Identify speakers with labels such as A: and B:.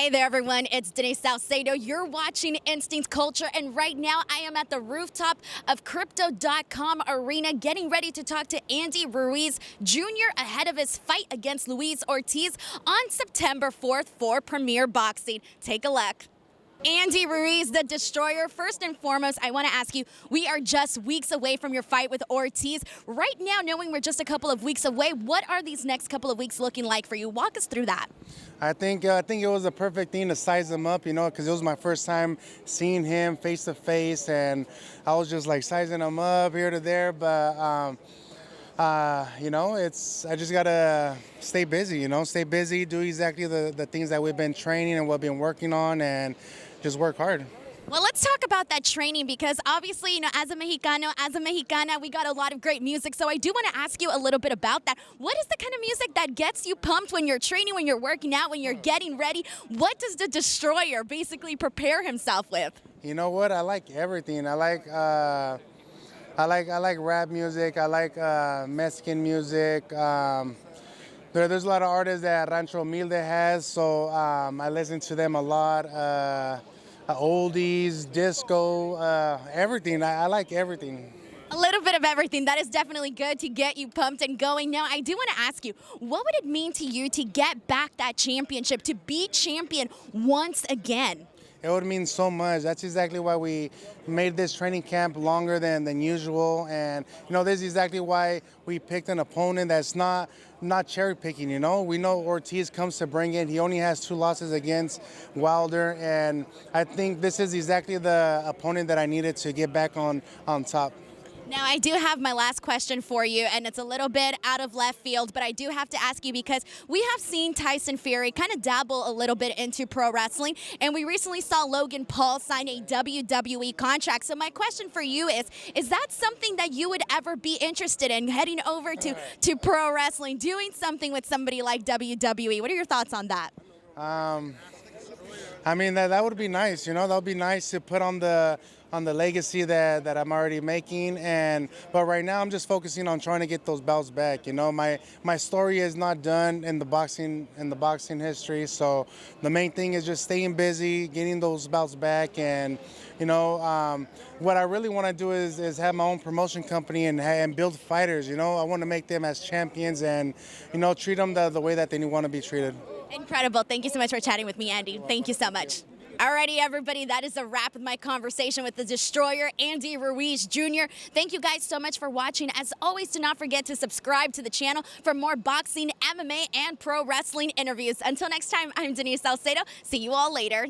A: Hey there, everyone. It's Denise Salcedo. You're watching Instinct Culture, and right now I am at the rooftop of Crypto.com Arena getting ready to talk to Andy Ruiz Jr. ahead of his fight against Luis Ortiz on September 4th for Premier Boxing. Take a look. Andy Ruiz, the Destroyer. First and foremost, I want to ask you, we are just weeks away from your fight with Ortiz. Right now, knowing we're just a couple of weeks away, what are these next couple of weeks looking like for you? Walk us through that.
B: I think it was a perfect thing to size him up, because it was my first time seeing him face to face, and I was just like sizing him up here to there. But I just gotta stay busy, stay busy, do exactly the things that we've been training and we've been working on, and just work hard.
A: Well, let's talk about that training because obviously, as a Mexicana, we got a lot of great music. So I do want to ask you a little bit about that. What is the kind of music that gets you pumped when you're training, when you're working out, when you're getting ready? What does the Destroyer basically prepare himself with?
B: You know what? I like everything. I like rap music. I like Mexican music. There's a lot of artists that Rancho Humilde has, so I listen to them a lot. Oldies, disco, everything. I like everything.
A: A little bit of everything. That is definitely good to get you pumped and going. Now, I do want to ask you, what would it mean to you to get back that championship, to be champion once again?
B: It would mean so much. That's exactly why we made this training camp longer than usual. And, this is exactly why we picked an opponent that's not cherry picking, We know Ortiz comes to bring it. He only has 2 losses against Wilder. And I think this is exactly the opponent that I needed to get back on top.
A: Now, I do have my last question for you, and it's a little bit out of left field, but I do have to ask you because we have seen Tyson Fury kind of dabble a little bit into pro wrestling, and we recently saw Logan Paul sign a WWE contract. So my question for you is that something that you would ever be interested in, heading over to pro wrestling, doing something with somebody like WWE? What are your thoughts on that?
B: That would be nice, That would be nice to put on the legacy that I'm already making, but right now I'm just focusing on trying to get those belts back. My story is not done in the boxing history, so the main thing is just staying busy, getting those belts back, and what I really want to do is have my own promotion company and build fighters. I want to make them as champions and treat them the way that they want to be treated.
A: Incredible. Thank you so much for chatting with me, Andy. Thank you so much. Alrighty, everybody, that is a wrap with my conversation with the Destroyer, Andy Ruiz Jr. Thank you guys so much for watching. As always, do not forget to subscribe to the channel for more boxing, MMA, and pro wrestling interviews. Until next time, I'm Denise Salcedo. See you all later.